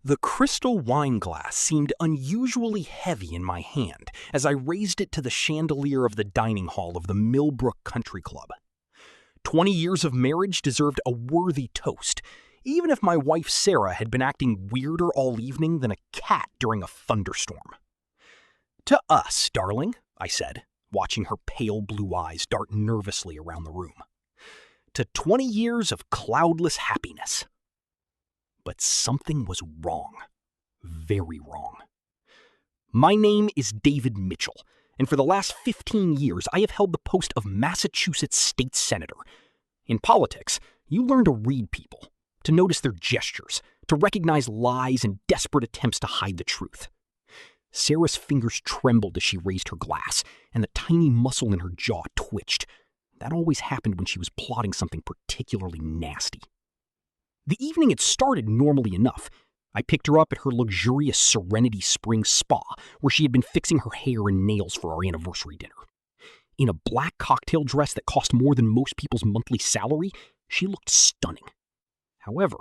The crystal wine glass seemed unusually heavy in my hand as I raised it to the chandelier of the dining hall of the Millbrook Country Club. 20 years of marriage deserved a worthy toast, even if my wife Sarah had been acting weirder all evening than a cat during a thunderstorm. "To us, darling," I said, watching her pale blue eyes dart nervously around the room. "To 20 years of cloudless happiness." But something was wrong. Very wrong. My name is David Mitchell, and for the last 15 years I have held the post of Massachusetts State Senator. In politics, you learn to read people, to notice their gestures, to recognize lies and desperate attempts to hide the truth. Sarah's fingers trembled as she raised her glass, and the tiny muscle in her jaw twitched. That always happened when she was plotting something particularly nasty. The evening had started normally enough. I picked her up at her luxurious Serenity Spring spa, where she had been fixing her hair and nails for our anniversary dinner. In a black cocktail dress that cost more than most people's monthly salary, she looked stunning. However,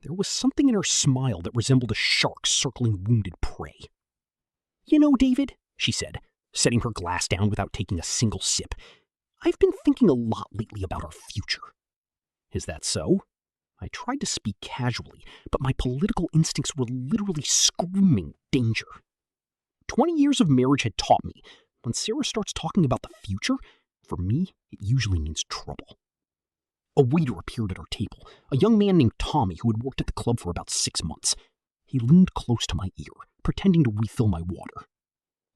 there was something in her smile that resembled a shark circling wounded prey. "You know, David," she said, setting her glass down without taking a single sip, "I've been thinking a lot lately about our future." "Is that so?" I tried to speak casually, but my political instincts were literally screaming danger. 20 years of marriage had taught me, when Sarah starts talking about the future, for me, it usually means trouble. A waiter appeared at our table, a young man named Tommy who had worked at the club for about 6 months. He leaned close to my ear, pretending to refill my water.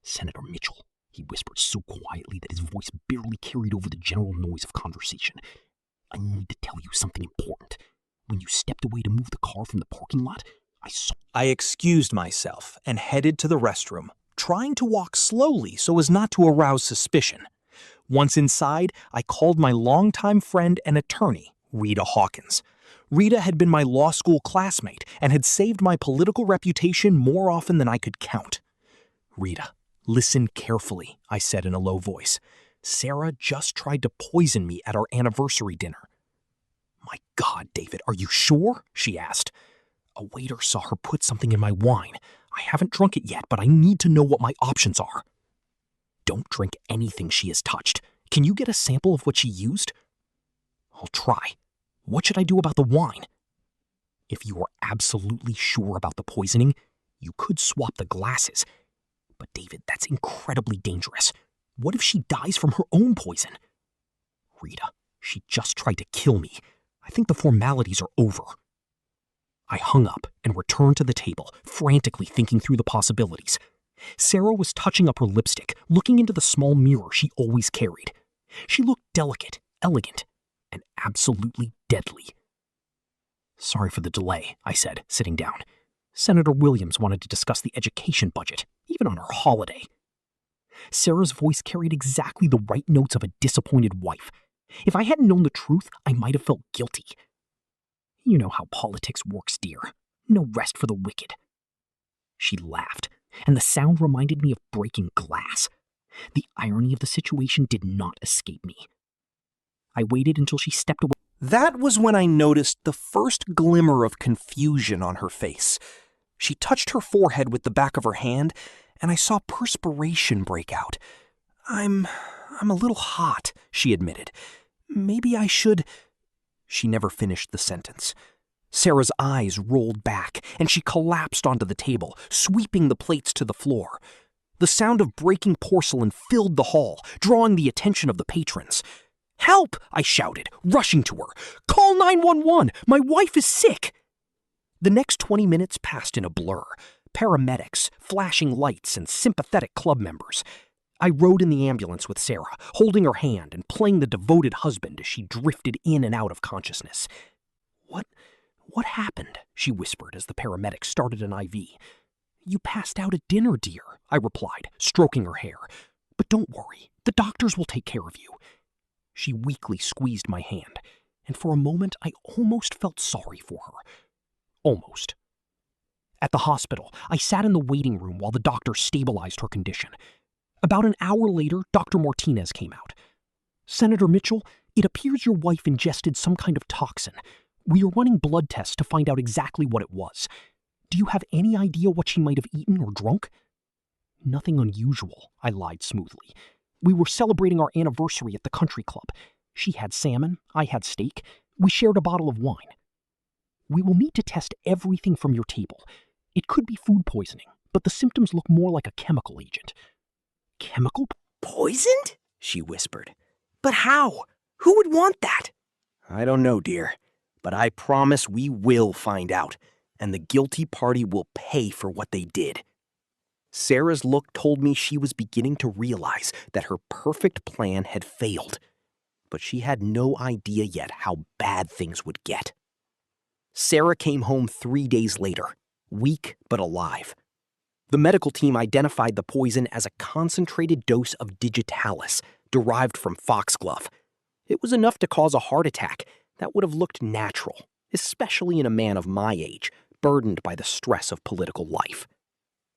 "Senator Mitchell," he whispered so quietly that his voice barely carried over the general noise of conversation, "I need to tell you something important. When you stepped away to move the car from the parking lot, I saw—" I excused myself and headed to the restroom, trying to walk slowly so as not to arouse suspicion. Once inside, I called my longtime friend and attorney, Rita Hawkins. Rita had been my law school classmate and had saved my political reputation more often than I could count. "Rita, listen carefully," I said in a low voice. "Sarah just tried to poison me at our anniversary dinner." "My God, David, are you sure?" she asked. "A waiter saw her put something in my wine. I haven't drunk it yet, but I need to know what my options are." "Don't drink anything she has touched. Can you get a sample of what she used?" "I'll try. What should I do about the wine?" "If you are absolutely sure about the poisoning, you could swap the glasses. But David, that's incredibly dangerous. What if she dies from her own poison?" "Rita, she just tried to kill me. I think the formalities are over." I hung up and returned to the table, frantically thinking through the possibilities. Sarah was touching up her lipstick, looking into the small mirror she always carried. She looked delicate, elegant, and absolutely deadly. "Sorry for the delay," I said, sitting down. "Senator Williams wanted to discuss the education budget, even on her holiday." Sarah's voice carried exactly the right notes of a disappointed wife. If I hadn't known the truth, I might have felt guilty. "You know how politics works, dear. No rest for the wicked." She laughed, and the sound reminded me of breaking glass. The irony of the situation did not escape me. I waited until she stepped away. That was when I noticed the first glimmer of confusion on her face. She touched her forehead with the back of her hand, and I saw perspiration break out. I'm a little hot," she admitted. "Maybe I should—" She never finished the sentence. Sarah's eyes rolled back, and she collapsed onto the table, sweeping the plates to the floor. The sound of breaking porcelain filled the hall, drawing the attention of the patrons. "Help!" I shouted, rushing to her. "Call 911! My wife is sick!" The next 20 minutes passed in a blur. Paramedics, flashing lights, and sympathetic club members. I rode in the ambulance with Sarah, holding her hand and playing the devoted husband as she drifted in and out of consciousness. What happened?" she whispered as the paramedic started an IV. "You passed out at dinner, dear," I replied, stroking her hair. "But don't worry, the doctors will take care of you." She weakly squeezed my hand, and for a moment I almost felt sorry for her. Almost. At the hospital, I sat in the waiting room while the doctor stabilized her condition. About an hour later, Dr. Martinez came out. "Senator Mitchell, it appears your wife ingested some kind of toxin. We are running blood tests to find out exactly what it was. Do you have any idea what she might have eaten or drunk? Nothing unusual, I lied smoothly. We were celebrating our anniversary at the country club. She had salmon, I had steak. We shared a bottle of wine. We will need to test everything from your table. It could be food poisoning, but the symptoms look more like a chemical agent. Chemical poisoned? She whispered. But how? Who would want that? I don't know, dear, but I promise we will find out, and the guilty party will pay for what they did. Sarah's look told me she was beginning to realize that her perfect plan had failed, but she had no idea yet how bad things would get. Sarah came home 3 days later, weak but alive. The medical team identified the poison as a concentrated dose of digitalis, derived from foxglove. It was enough to cause a heart attack that would have looked natural, especially in a man of my age, burdened by the stress of political life.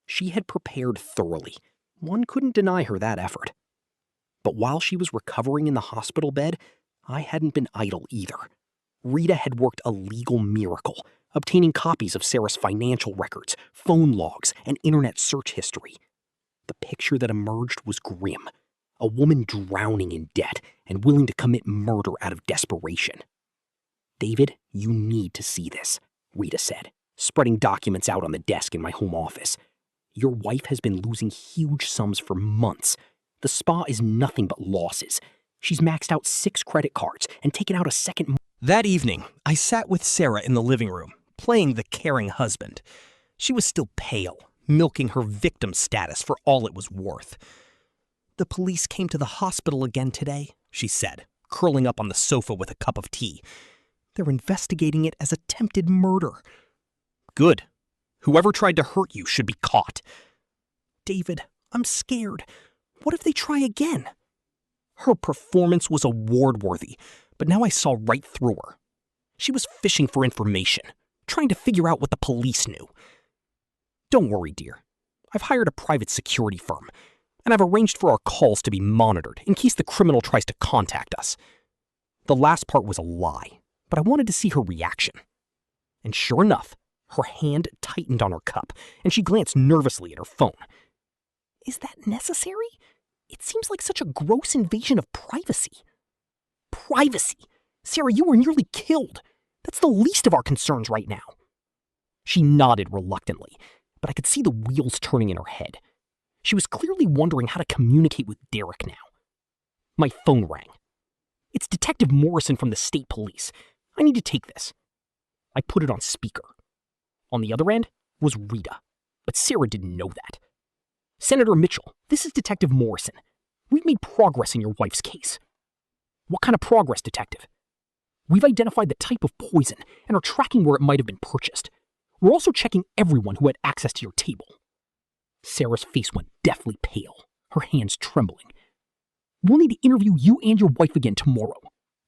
She had prepared thoroughly. One couldn't deny her that effort. But while she was recovering in the hospital bed, I hadn't been idle either. Rita had worked a legal miracle, obtaining copies of Sarah's financial records, phone logs, and internet search history. The picture that emerged was grim. A woman drowning in debt and willing to commit murder out of desperation. David, you need to see this, Rita said, spreading documents out on the desk in my home office. Your wife has been losing huge sums for months. The spa is nothing but losses. She's maxed out 6 credit cards and taken out a second. That evening, I sat with Sarah in the living room, playing the caring husband. She was still pale, milking her victim status for all it was worth. The police came to the hospital again today, she said, curling up on the sofa with a cup of tea. They're investigating it as attempted murder. Good. Whoever tried to hurt you should be caught. David, I'm scared. What if they try again? Her performance was award-worthy, but now I saw right through her. She was fishing for information, trying to figure out what the police knew. Don't worry, dear. I've hired a private security firm, and I've arranged for our calls to be monitored in case the criminal tries to contact us. The last part was a lie, but I wanted to see her reaction. And sure enough, her hand tightened on her cup, and she glanced nervously at her phone. Is that necessary? It seems like such a gross invasion of privacy. Privacy? Sarah, you were nearly killed. That's the least of our concerns right now. She nodded reluctantly, but I could see the wheels turning in her head. She was clearly wondering how to communicate with Derek now. My phone rang. It's Detective Morrison from the state police. I need to take this. I put it on speaker. On the other end was Rita, but Sarah didn't know that. Senator Mitchell, this is Detective Morrison. We've made progress in your wife's case. What kind of progress, Detective? We've identified the type of poison and are tracking where it might have been purchased. We're also checking everyone who had access to your table. Sarah's face went deathly pale, her hands trembling. We'll need to interview you and your wife again tomorrow.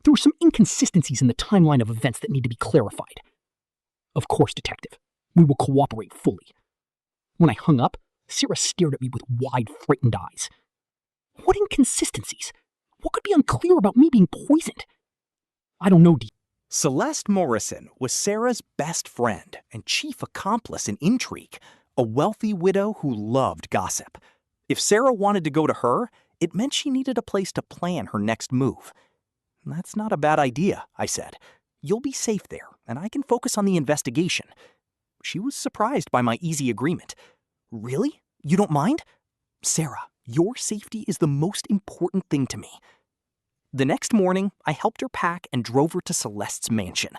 There were some inconsistencies in the timeline of events that need to be clarified. Of course, Detective. We will cooperate fully. When I hung up, Sarah stared at me with wide, frightened eyes. What inconsistencies? What could be unclear about me being poisoned? I don't know, Celeste Morrison was Sarah's best friend and chief accomplice in intrigue, a wealthy widow who loved gossip. If Sarah wanted to go to her, it meant she needed a place to plan her next move. That's not a bad idea, I said. You'll be safe there, and I can focus on the investigation. She was surprised by my easy agreement. Really? You don't mind? Sarah, your safety is the most important thing to me. The next morning, I helped her pack and drove her to Celeste's mansion.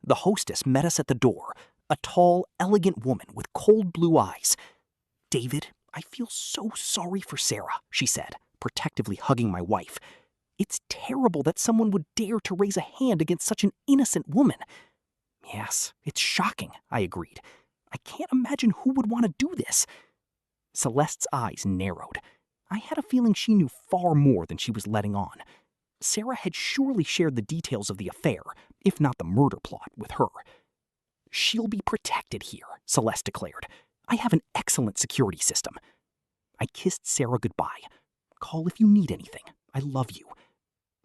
The hostess met us at the door, a tall, elegant woman with cold blue eyes. David, I feel so sorry for Sarah, she said, protectively hugging my wife. It's terrible that someone would dare to raise a hand against such an innocent woman. Yes, it's shocking, I agreed. I can't imagine who would want to do this. Celeste's eyes narrowed. I had a feeling she knew far more than she was letting on. Sarah had surely shared the details of the affair, if not the murder plot, with her. She'll be protected here, Celeste declared. I have an excellent security system. I kissed Sarah goodbye. Call if you need anything. I love you.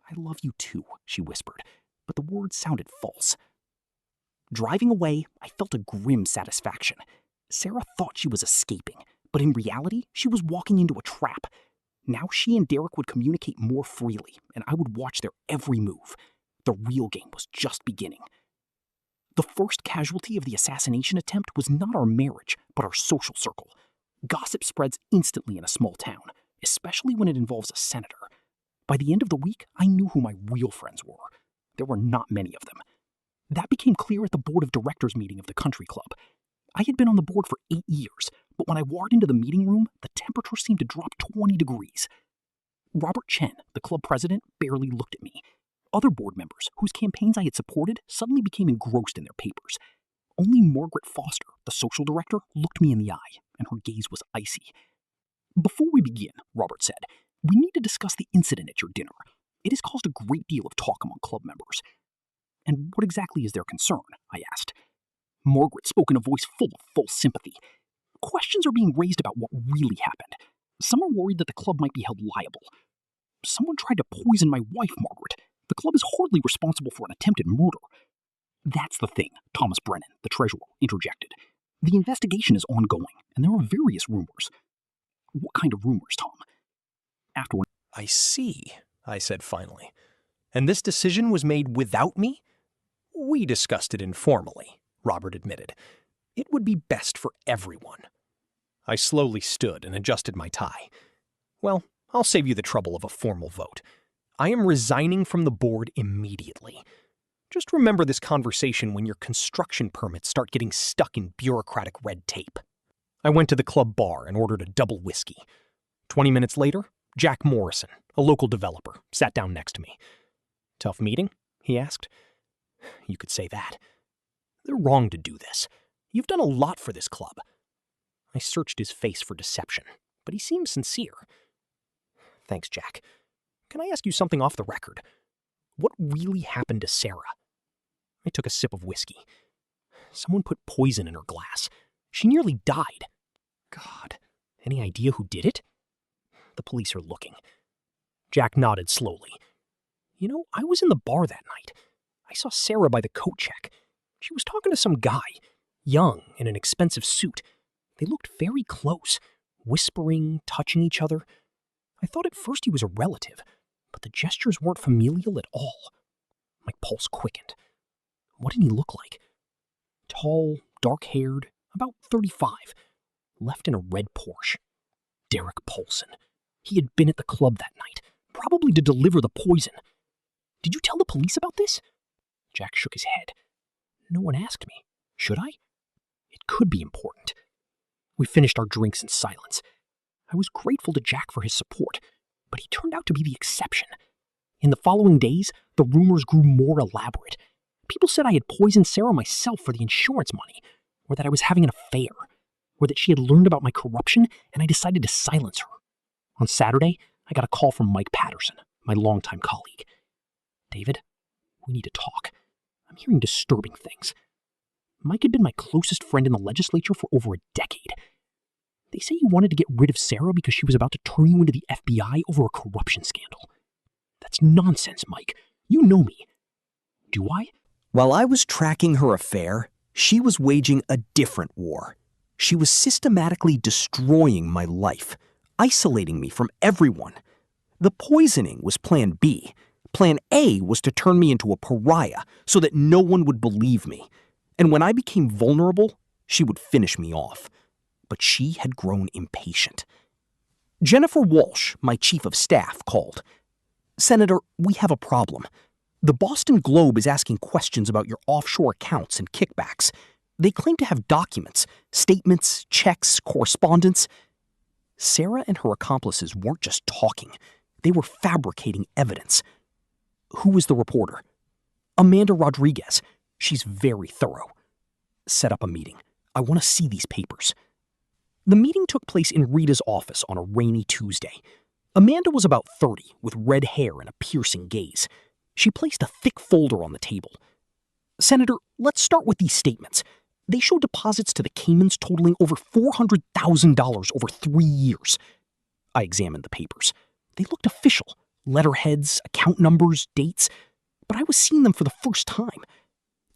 I love you too, she whispered, but the words sounded false. Driving away, I felt a grim satisfaction. Sarah thought she was escaping, but in reality, she was walking into a trap. Now she and Derek would communicate more freely, and I would watch their every move. The real game was just beginning. The first casualty of the assassination attempt was not our marriage, but our social circle. Gossip spreads instantly in a small town, especially when it involves a senator. By the end of the week, I knew who my real friends were. There were not many of them. That became clear at the board of directors meeting of the country club. I had been on the board for 8 years, but when I walked into the meeting room, the temperature seemed to drop 20 degrees. Robert Chen, the club president, barely looked at me. Other board members, whose campaigns I had supported, suddenly became engrossed in their papers. Only Margaret Foster, the social director, looked me in the eye, and her gaze was icy. "Before we begin," Robert said, "we need to discuss the incident at your dinner. It has caused a great deal of talk among club members." "And what exactly is their concern?" I asked. Margaret spoke in a voice full of false sympathy. "Questions are being raised about what really happened. Some are worried that the club might be held liable. Someone tried to poison my wife, Margaret. The club is hardly responsible for an attempted murder." "That's the thing," Thomas Brennan, the treasurer, interjected. "The investigation is ongoing, and there are various rumors." "What kind of rumors, Tom?" Afterward, I see, I said finally. And this decision was made without me? We discussed it informally, Robert admitted. It would be best for everyone. I slowly stood and adjusted my tie. Well, I'll save you the trouble of a formal vote. I am resigning from the board immediately. Just remember this conversation when your construction permits start getting stuck in bureaucratic red tape. I went to the club bar and ordered a double whiskey. 20 minutes later, Jack Morrison, a local developer, sat down next to me. "Tough meeting?" he asked. "You could say that. They're wrong to do this. You've done a lot for this club." I searched his face for deception, but he seemed sincere. "Thanks, Jack. Can I ask you something off the record? What really happened to Sarah?" I took a sip of whiskey. "Someone put poison in her glass. She nearly died." "God, any idea who did it?" "The police are looking." Jack nodded slowly. "You know, I was in the bar that night. I saw Sarah by the coat check. She was talking to some guy, young, in an expensive suit. They looked very close, whispering, touching each other. I thought at first he was a relative, but the gestures weren't familial at all." My pulse quickened. What did he look like? Tall, dark-haired, about 35, left in a red Porsche. Derek Paulson. He had been at the club that night, probably to deliver the poison. "Did you tell the police about this?" Jack shook his head. "No one asked me. Should I? It could be important." We finished our drinks in silence. I was grateful to Jack for his support, but he turned out to be the exception. In the following days, the rumors grew more elaborate. People said I had poisoned Sarah myself for the insurance money, or that I was having an affair, or that she had learned about my corruption and I decided to silence her. On Saturday, I got a call from Mike Patterson, my longtime colleague. "David, we need to talk. I'm hearing disturbing things." Mike had been my closest friend in the legislature for over a decade. "They say you wanted to get rid of Sarah because she was about to turn you into the FBI over a corruption scandal." "That's nonsense, Mike. You know me." "Do I?" While I was tracking her affair, she was waging a different war. She was systematically destroying my life, isolating me from everyone. The poisoning was Plan B. Plan A was to turn me into a pariah so that no one would believe me. And when I became vulnerable, she would finish me off. But she had grown impatient. Jennifer Walsh, my chief of staff, called. "Senator, we have a problem. The Boston Globe is asking questions about your offshore accounts and kickbacks. They claim to have documents, statements, checks, correspondence." Sarah and her accomplices weren't just talking. They were fabricating evidence. "Who was the reporter?" "Amanda Rodriguez. She's very thorough." "Set up a meeting. I want to see these papers." The meeting took place in Rita's office on a rainy Tuesday. Amanda was about 30, with red hair and a piercing gaze. She placed a thick folder on the table. "Senator, let's start with these statements. They show deposits to the Caymans totaling over $400,000 over 3 years. I examined the papers. They looked official. Letterheads, account numbers, dates. But I was seeing them for the first time.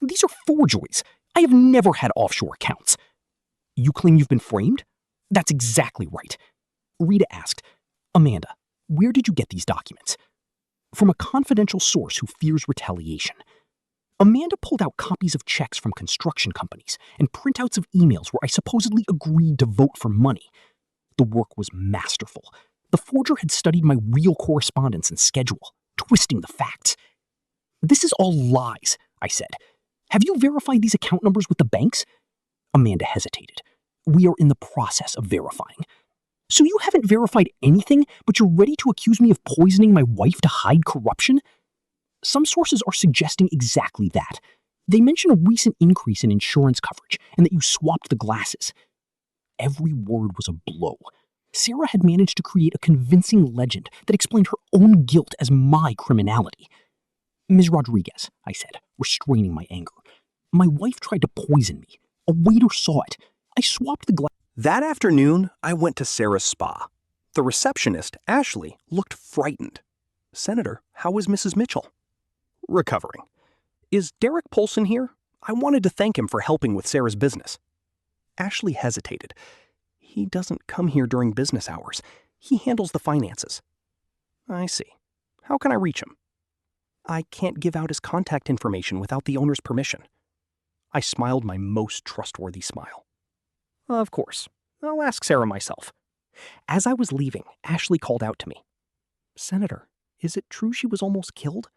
These are forgeries. I have never had offshore accounts. You claim you've been framed? That's exactly right. Rita asked, Amanda, where did you get these documents? From a confidential source who fears retaliation. Amanda pulled out copies of checks from construction companies and printouts of emails where I supposedly agreed to vote for money. The work was masterful. The forger had studied my real correspondence and schedule, twisting the facts. This is all lies, I said. Have you verified these account numbers with the banks? Amanda hesitated. We are in the process of verifying. So you haven't verified anything, but you're ready to accuse me of poisoning my wife to hide corruption? Some sources are suggesting exactly that. They mention a recent increase in insurance coverage and that you swapped the glasses. Every word was a blow. Sarah had managed to create a convincing legend that explained her own guilt as my criminality. Ms. Rodriguez, I said, restraining my anger. My wife tried to poison me. A waiter saw it. I swapped the glass. That afternoon, I went to Sarah's spa. The receptionist, Ashley, looked frightened. Senator, how is Mrs. Mitchell? Recovering. Is Derek Polson here? I wanted to thank him for helping with Sarah's business. Ashley hesitated. He doesn't come here during business hours. He handles the finances. I see. How can I reach him? I can't give out his contact information without the owner's permission. I smiled my most trustworthy smile. Of course. I'll ask Sarah myself. As I was leaving, Ashley called out to me. Senator, is it true she was almost killed?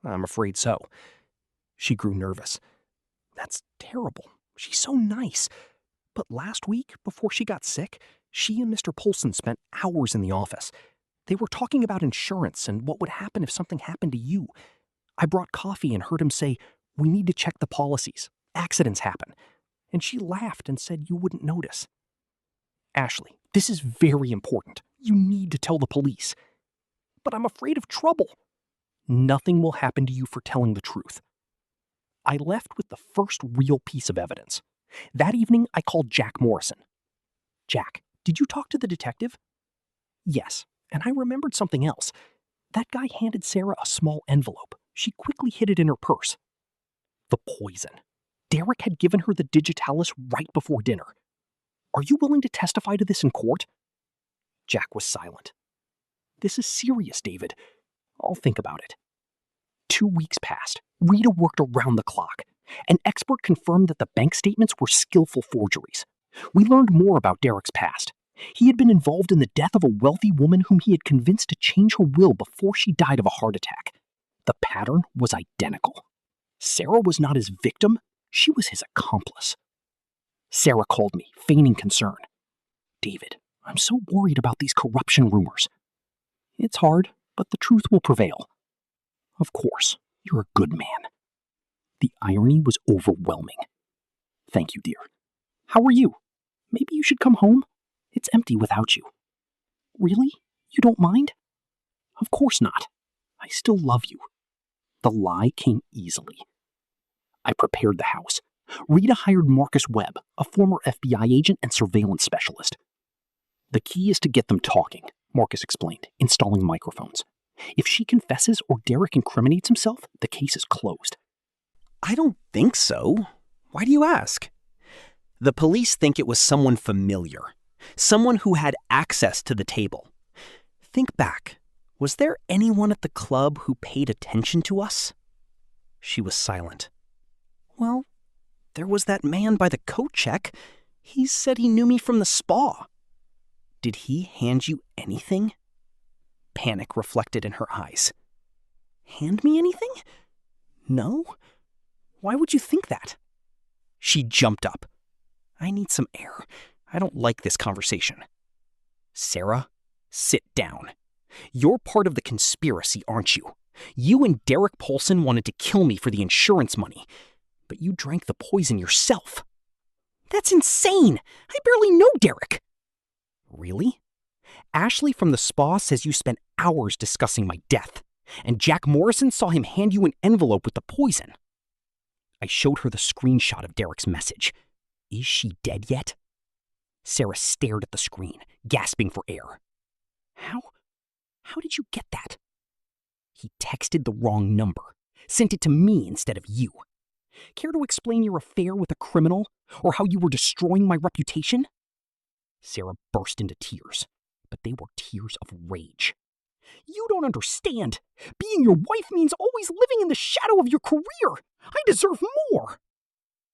I'm afraid so. She grew nervous. That's terrible. She's so nice. But last week, before she got sick, she and Mr. Polson spent hours in the office. They were talking about insurance and what would happen if something happened to you. I brought coffee and heard him say, we need to check the policies. Accidents happen. And she laughed and said you wouldn't notice. Ashley, this is very important. You need to tell the police. But I'm afraid of trouble. Nothing will happen to you for telling the truth. I left with the first real piece of evidence. That evening, I called Jack Morrison. Jack, did you talk to the detective? Yes, and I remembered something else. That guy handed Sarah a small envelope. She quickly hid it in her purse. The poison. Derek had given her the digitalis right before dinner. Are you willing to testify to this in court? Jack was silent. This is serious, David. I'll think about it. 2 weeks passed. Rita worked around the clock. An expert confirmed that the bank statements were skillful forgeries. We learned more about Derek's past. He had been involved in the death of a wealthy woman whom he had convinced to change her will before she died of a heart attack. The pattern was identical. Sarah was not his victim, she was his accomplice. Sarah called me, feigning concern. David, I'm so worried about these corruption rumors. It's hard, but the truth will prevail. Of course, you're a good man. The irony was overwhelming. Thank you, dear. How are you? Maybe you should come home? It's empty without you. Really? You don't mind? Of course not. I still love you. The lie came easily. I prepared the house. Rita hired Marcus Webb, a former FBI agent and surveillance specialist. The key is to get them talking, Marcus explained, installing microphones. If she confesses or Derek incriminates himself, the case is closed. I don't think so. Why do you ask? The police think it was someone familiar. Someone who had access to the table. Think back. Was there anyone at the club who paid attention to us? She was silent. Well, there was that man by the coat check. He said he knew me from the spa. Did he hand you anything? Panic reflected in her eyes. Hand me anything? No? Why would you think that? She jumped up. I need some air. I don't like this conversation. Sarah, sit down. You're part of the conspiracy, aren't you? You and Derek Polson wanted to kill me for the insurance money, but you drank the poison yourself. That's insane! I barely know Derek. Really? Ashley from the spa says you spent hours discussing my death, and Jack Morrison saw him hand you an envelope with the poison. I showed her the screenshot of Derek's message. Is she dead yet? Sarah stared at the screen, gasping for air. How did you get that? He texted the wrong number, sent it to me instead of you. Care to explain your affair with a criminal, or how you were destroying my reputation?" Sarah burst into tears, but they were tears of rage. "You don't understand. Being your wife means always living in the shadow of your career. I deserve more."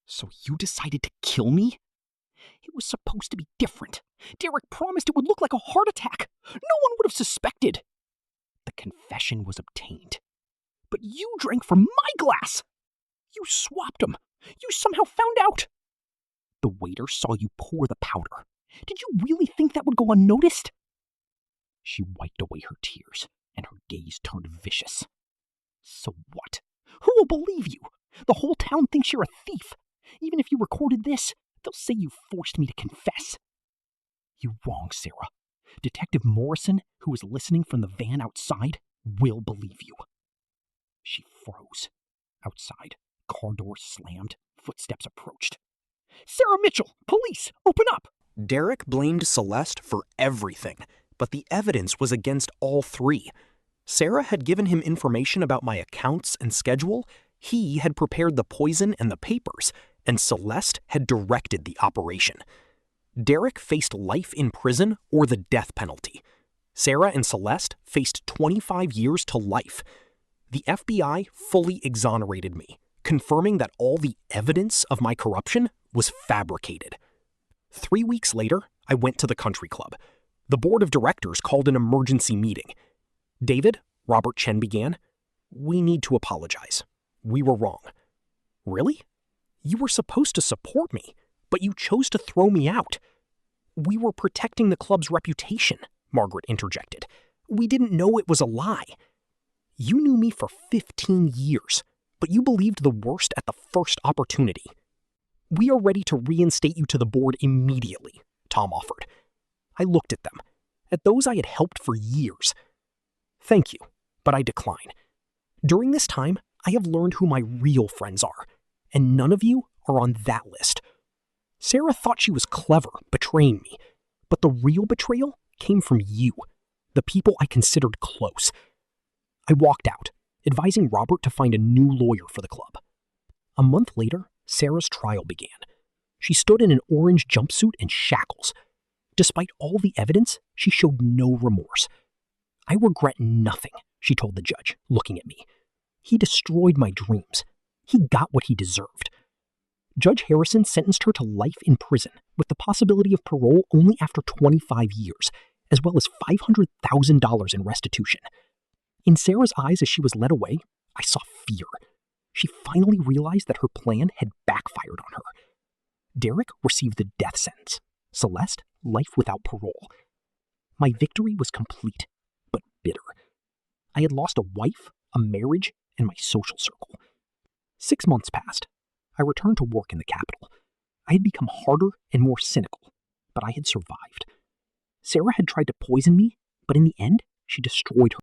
"So you decided to kill me?" "It was supposed to be different. Derek promised it would look like a heart attack. No one would have suspected." The confession was obtained. "But you drank from my glass. You swapped them. You somehow found out." "The waiter saw you pour the powder. Did you really think that would go unnoticed?" She wiped away her tears, and her gaze turned vicious. "So what? Who will believe you? The whole town thinks you're a thief. Even if you recorded this, they'll say you forced me to confess." "You're wrong, Sarah. Detective Morrison, who was listening from the van outside, will believe you." She froze. Outside, car doors slammed, footsteps approached. "Sarah Mitchell! Police! Open up!" Derek blamed Celeste for everything, but the evidence was against all three. Sarah had given him information about my accounts and schedule, he had prepared the poison and the papers, and Celeste had directed the operation. Derek faced life in prison or the death penalty. Sarah and Celeste faced 25 years to life. The FBI fully exonerated me, confirming that all the evidence of my corruption was fabricated. 3 weeks later, I went to the country club. The board of directors called an emergency meeting. "David," Robert Chen began, "we need to apologize. We were wrong." "Really? You were supposed to support me, but you chose to throw me out." "We were protecting the club's reputation," Margaret interjected. "We didn't know it was a lie." "You knew me for 15 years, but you believed the worst at the first opportunity." "We are ready to reinstate you to the board immediately," Tom offered. I looked at them, at those I had helped for years. "Thank you, but I decline. During this time, I have learned who my real friends are, and none of you are on that list." Sarah thought she was clever, betraying me, but the real betrayal came from you, the people I considered close. I walked out, advising Robert to find a new lawyer for the club. A month later, Sarah's trial began. She stood in an orange jumpsuit and shackles. Despite all the evidence, she showed no remorse. "I regret nothing," she told the judge, looking at me. "He destroyed my dreams. He got what he deserved." Judge Harrison sentenced her to life in prison with the possibility of parole only after 25 years, as well as $500,000 in restitution. In Sarah's eyes as she was led away, I saw fear. She finally realized that her plan had backfired on her. Derek received the death sentence. Celeste, life without parole. My victory was complete, but bitter. I had lost a wife, a marriage, and my social circle. 6 months passed. I returned to work in the capital. I had become harder and more cynical, but I had survived. Sarah had tried to poison me, but in the end, she destroyed her